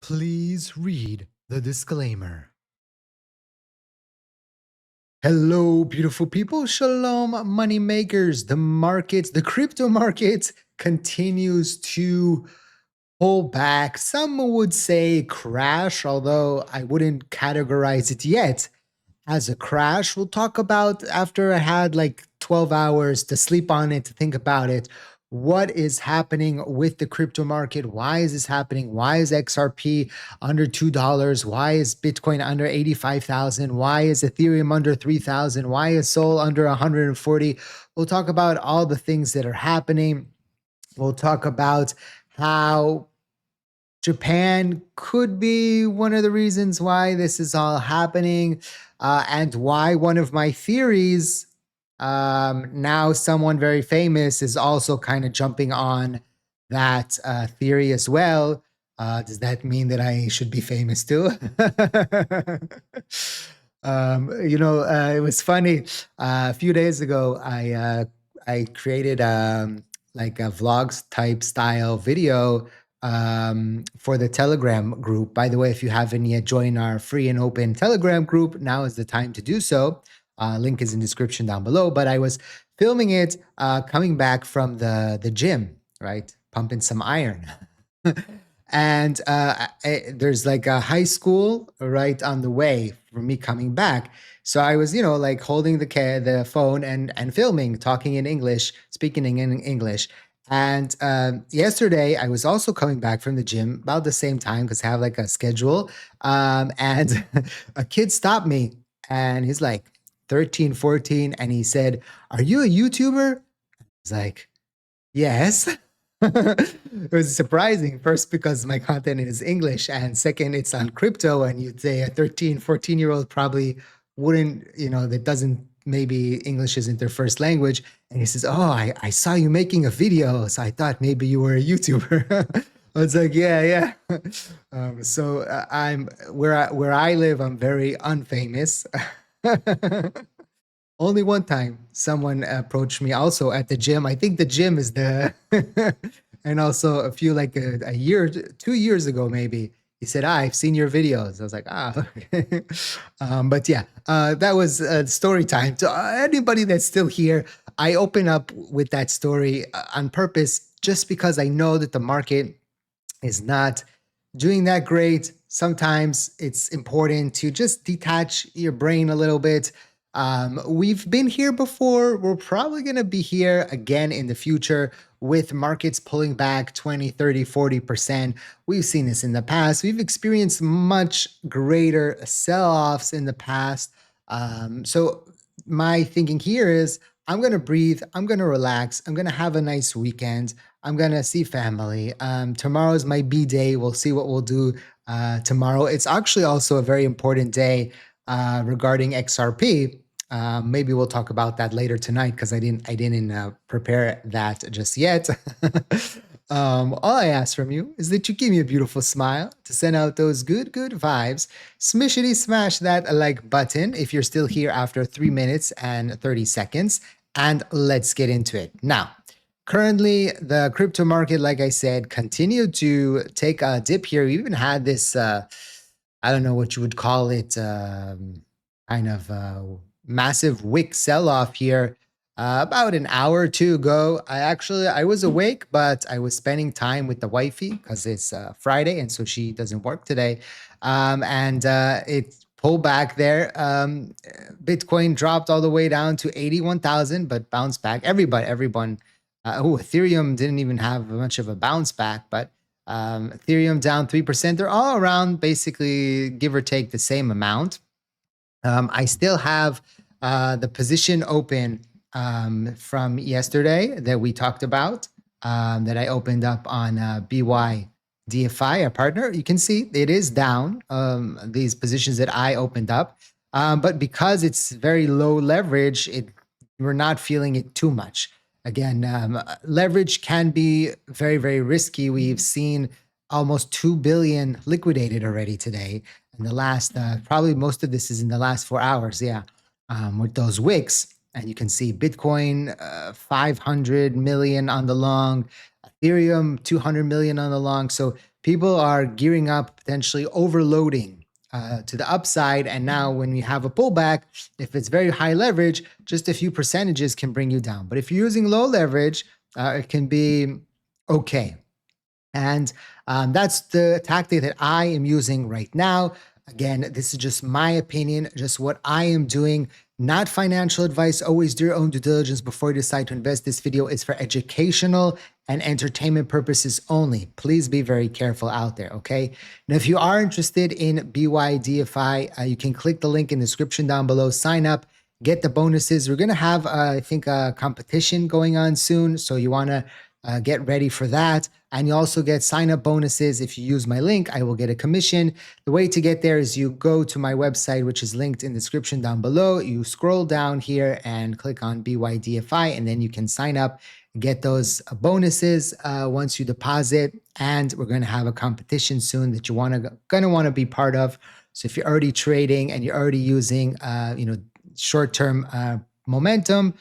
Please read the disclaimer. Hello, beautiful people. Shalom, money makers. The markets, the crypto markets continues to pull back. Some would say crash, although I wouldn't categorize it yet as a crash. We'll talk about after I had like 12 hours to sleep on it, to think about it. What is happening with the crypto market? Why is this happening? Why is XRP under $2? Why is Bitcoin under 85,000? Why is Ethereum under 3,000? Why is Sol under 140? We'll talk about all the things that are happening. We'll talk about how Japan could be one of the reasons why this is all happening, and why one of my theories, now someone very famous is also kind of jumping on that theory as well. Does that mean that I should be famous too? It was funny. A few days ago, I created like a vlogs type style video for the Telegram group. By the way, if you haven't yet joined our free and open Telegram group, now is the time to do so. Link is in the description down below. But I was filming it coming back from the gym, right? Pumping some iron. And there's like a high school right on the way for me coming back. So I was, like holding the phone and filming, talking in English, speaking in English. And yesterday, I was also coming back from the gym about the same time because I have like a schedule. And a kid stopped me and he's like 13, 14. And he said, "Are you a YouTuber?" I was like, "Yes." It was surprising, first because my content is English, and second, it's on crypto. And you'd say a 13, 14-year-old probably wouldn't, that doesn't, maybe English isn't their first language. And he says, "Oh, I saw you making a video, so I thought maybe you were a YouTuber." I was like, yeah. I'm where I live, I'm very unfamous. Only one time someone approached me also at the gym. I think the gym is the, and also a few, like a year, 2 years ago, maybe. He said, "I've seen your videos." I was like, okay. But yeah, that was story time. To anybody that's still here, I open up with that story on purpose, just because I know that the market is not doing that great. Sometimes it's important to just detach your brain a little bit. We've been here before. We're probably going to be here again in the future with markets pulling back 20, 30, 40%. We've seen this in the past. We've experienced much greater sell-offs in the past. So my thinking here is I'm going to breathe. I'm going to relax. I'm going to have a nice weekend. I'm going to see family. Tomorrow's my B day. We'll see what we'll do tomorrow. It's actually also a very important day regarding XRP. Maybe we'll talk about that later tonight because I didn't prepare that just yet. All I ask from you is that you give me a beautiful smile to send out those good vibes. Smishity smash that like button if you're still here after 3 minutes and 30 seconds. And let's get into it. Now, currently, the crypto market, like I said, continued to take a dip here. We even had this, I don't know what you would call it, kind of massive wick sell-off here about an hour or two ago. I was awake, but I was spending time with the wifey because it's Friday, and so she doesn't work today. And it pulled back there. Bitcoin dropped all the way down to 81,000, but bounced back. Everyone. Ethereum didn't even have much of a bounce back, but Ethereum down 3%. They're all around basically, give or take, the same amount. I still have the position open from yesterday that we talked about, that I opened up on BYDFI, our partner. You can see it is down, these positions that I opened up. But because it's very low leverage, we're not feeling it too much. Again, leverage can be very, very risky. We've seen almost 2 billion liquidated already today. In the last, probably most of this is in the last 4 hours. Yeah. With those wicks. And you can see Bitcoin, 500 million on the long, Ethereum, 200 million on the long. So people are gearing up, potentially overloading to the upside. And now when we have a pullback, if it's very high leverage, just a few percentages can bring you down. But if you're using low leverage, it can be okay. And that's the tactic that I am using right now. Again, this is just my opinion, just what I am doing, not financial advice. Always do your own due diligence before you decide to invest. This video is for educational and entertainment purposes only. Please be very careful out there, okay? Now, if you are interested in BYDFI, you can click the link in the description down below, sign up, get the bonuses. We're going to have, I think, a competition going on soon. So you want to get ready for that. And you also get sign-up bonuses. If you use my link, I will get a commission. The way to get there is you go to my website, which is linked in the description down below. You scroll down here and click on BYDFI, and then you can sign up, get those bonuses once you deposit. And we're going to have a competition soon that you're gonna want to be part of. So if you're already trading and you're already using, short-term momentum,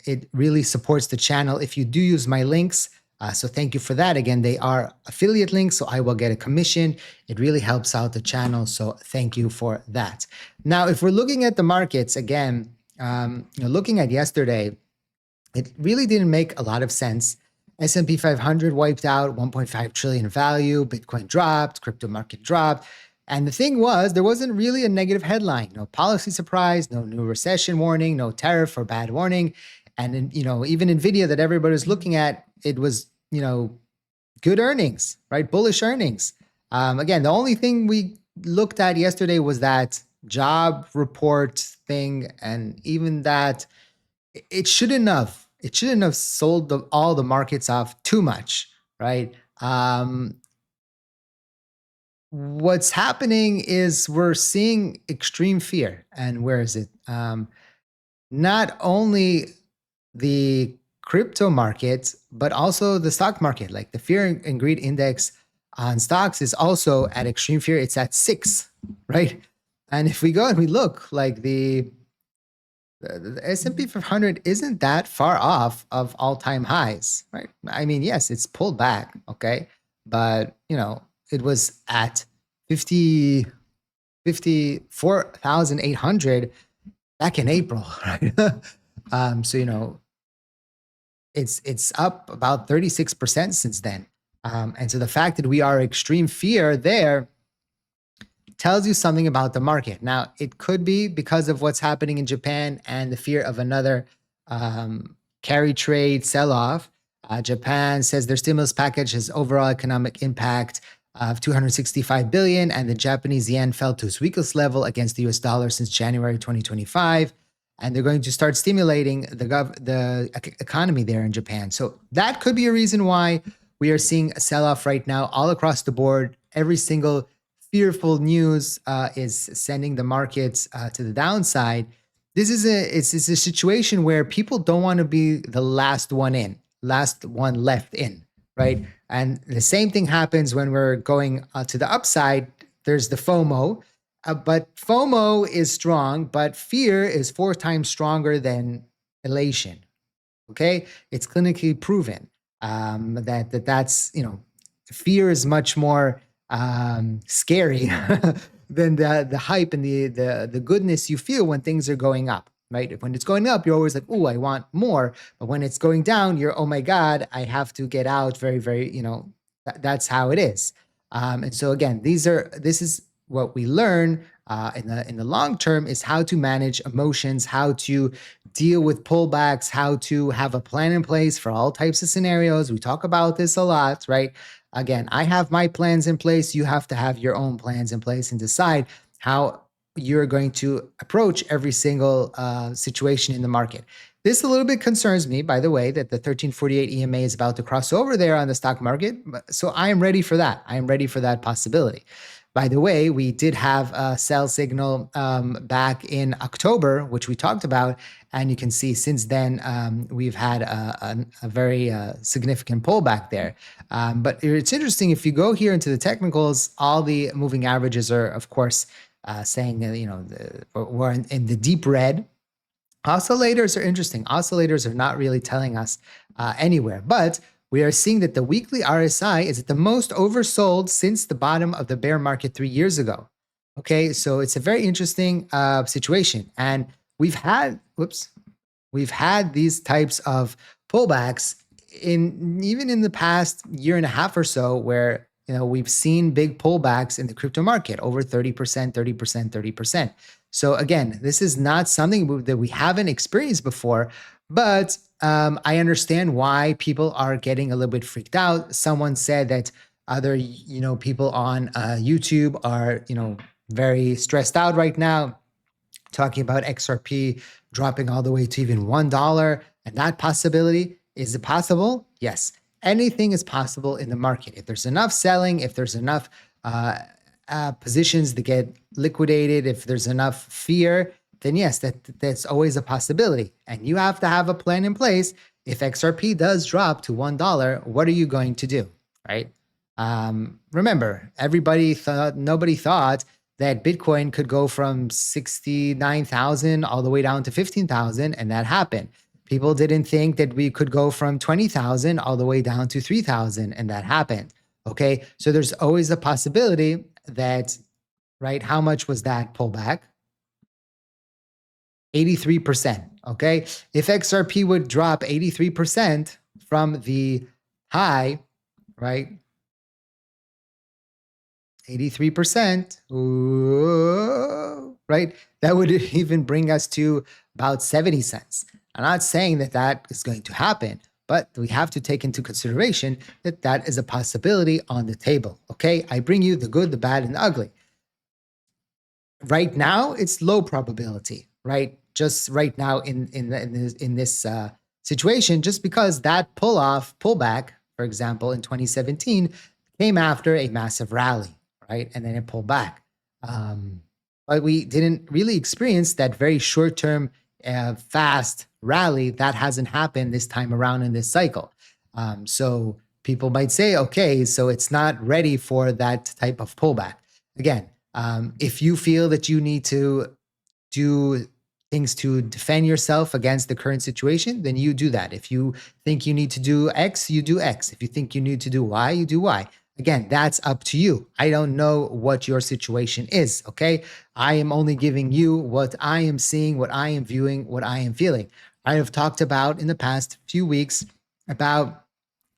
it really supports the channel if you do use my links. So thank you for that. Again, they are affiliate links, so I will get a commission. It really helps out the channel. So thank you for that. Now, if we're looking at the markets again, looking at yesterday, it really didn't make a lot of sense. S&P 500 wiped out, 1.5 trillion value, Bitcoin dropped, crypto market dropped. And the thing was, there wasn't really a negative headline, no policy surprise, no new recession warning, no tariff or bad warning. And, even NVIDIA that everybody was looking at, it was, good earnings, right? Bullish earnings. Again, the only thing we looked at yesterday was that job report thing. And even that, it shouldn't have sold all the markets off too much, right? What's happening is we're seeing extreme fear. And where is it? Not only the crypto market, but also the stock market. Like the fear and greed index on stocks is also at extreme fear. It's at 6, right? And if we go and we look, like the S&P 500 isn't that far off of all-time highs, right? I mean, yes, it's pulled back, okay? But, it was at 54,800 back in April, right? So, it's up about 36% since then. And so the fact that we are extreme fear there tells you something about the market. Now, it could be because of what's happening in Japan and the fear of another carry trade sell-off. Japan says their stimulus package has overall economic impact of 265 billion, and the Japanese yen fell to its weakest level against the US dollar since January 2025. And they're going to start stimulating the economy there in Japan. So that could be a reason why we are seeing a sell-off right now all across the board. Every single fearful news is sending the markets to the downside. It's a situation where people don't want to be the last one left in, right? And the same thing happens when we're going to the upside. There's the FOMO, but FOMO is strong, but fear is 4 times stronger than elation. Okay, it's clinically proven that's fear is much more scary than the hype and the goodness you feel when things are going up. Right? When it's going up, you're always like, "Oh, I want more." But when it's going down, you're, "Oh my God, I have to get out." Very, very, that's how it is. And so again, this is what we learn in the long term, is how to manage emotions, how to deal with pullbacks, how to have a plan in place for all types of scenarios. We talk about this a lot, right? Again, I have my plans in place. You have to have your own plans in place and decide how you're going to approach every single situation in the market. This a little bit concerns me, by the way, that the 1348 EMA is about to cross over there on the stock market. So I am ready for that. I am ready for that possibility. By the way, we did have a sell signal back in October, which we talked about. And you can see since then, we've had a very significant pullback there. But it's interesting, if you go here into the technicals, all the moving averages are, of course, saying that, we're in the deep red. Oscillators are interesting. Oscillators are not really telling us anywhere, but we are seeing that the weekly RSI is at the most oversold since the bottom of the bear market 3 years ago. Okay, so it's a very interesting situation. And we've had, we've had these types of pullbacks in even in the past year and a half or so, where we've seen big pullbacks in the crypto market over 30%, 30%, 30%. So again, this is not something that we haven't experienced before, but I understand why people are getting a little bit freaked out. Someone said that other people on YouTube are very stressed out right now, talking about XRP dropping all the way to even $1. And that possibility, is it possible? Yes. Anything is possible in the market. If there's enough selling, if there's enough positions that get liquidated, if there's enough fear, then yes, that's always a possibility. And you have to have a plan in place. If XRP does drop to $1, what are you going to do, right? Remember, nobody thought that Bitcoin could go from 69,000 all the way down to 15,000, and that happened. People didn't think that we could go from 20,000 all the way down to 3,000, and that happened. Okay, so there's always a possibility that, right? How much was that pullback? 83%. Okay, if XRP would drop 83% from the high, right? 83%, right? That would even bring us to about 70 cents. I'm not saying that that is going to happen, but we have to take into consideration that that is a possibility on the table. Okay, I bring you the good, the bad, and the ugly. Right now, it's low probability, right? Just right now in this situation, just because that pullback, for example, in 2017, came after a massive rally, right? And then it pulled back. But we didn't really experience that very short-term, fast rally. That hasn't happened this time around in this cycle. So people might say, okay, so it's not ready for that type of pullback. Again, if you feel that you need to do things to defend yourself against the current situation, then you do that. If you think you need to do X, you do X. If you think you need to do Y, you do Y. Again, that's up to you. I don't know what your situation is, okay? I am only giving you what I am seeing, what I am viewing, what I am feeling. I have talked about in the past few weeks about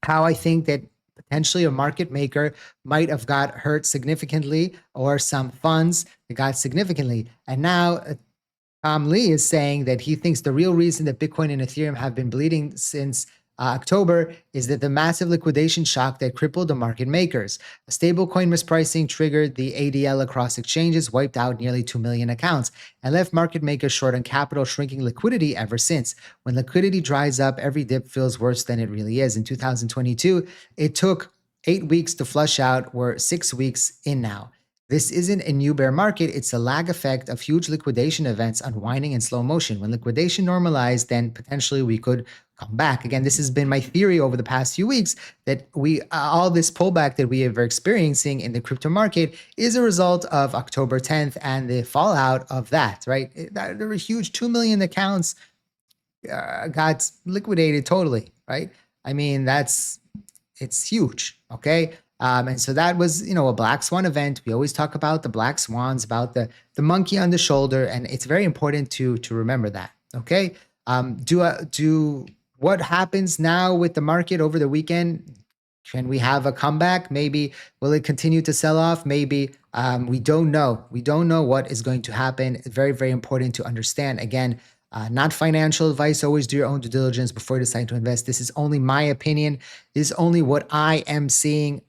how I think that potentially a market maker might have got hurt significantly, or some funds that got significantly. And now Tom Lee is saying that he thinks the real reason that Bitcoin and Ethereum have been bleeding since October is that the massive liquidation shock that crippled the market makers. A stablecoin mispricing triggered the ADL across exchanges, wiped out nearly 2 million accounts, and left market makers short on capital, shrinking liquidity ever since. When liquidity dries up, every dip feels worse than it really is. In 2022, it took 8 weeks to flush out. We're 6 weeks in now. This isn't a new bear market, it's a lag effect of huge liquidation events unwinding in slow motion. When liquidation normalized, then potentially we could come back. Again, this has been my theory over the past few weeks, that all this pullback that we are experiencing in the crypto market is a result of October 10th and the fallout of that, right? There were huge 2 million accounts got liquidated totally, right? I mean, it's huge, okay? And so that was, a black swan event. We always talk about the black swans, about the monkey on the shoulder, and it's very important to remember that, okay? What happens now with the market over the weekend? Can we have a comeback? Maybe. Will it continue to sell off? Maybe. We don't know. We don't know what is going to happen. It's very, very important to understand. Again, not financial advice. Always do your own due diligence before you decide to invest. This is only my opinion. This is only what I am seeing.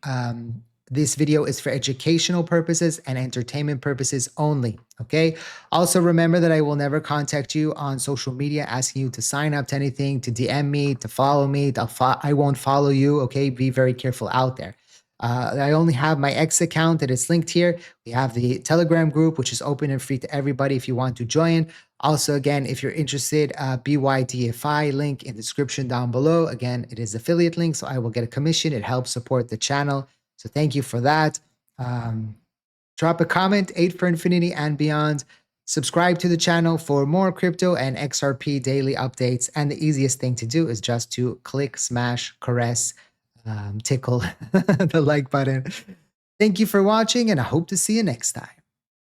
This video is for educational purposes and entertainment purposes only, okay? Also, remember that I will never contact you on social media asking you to sign up to anything, to DM me, to follow me. I won't follow you, okay? Be very careful out there. I only have my X account that is linked here. We have the Telegram group, which is open and free to everybody if you want to join. Also, again, if you're interested, BYDFI link in the description down below. Again, it is affiliate link, so I will get a commission. It helps support the channel. So thank you for that. Drop a comment, 8 for infinity and beyond. Subscribe to the channel for more crypto and XRP daily updates. And the easiest thing to do is just to click, smash, caress tickle the like button. Thank you for watching, and I hope to see you next time.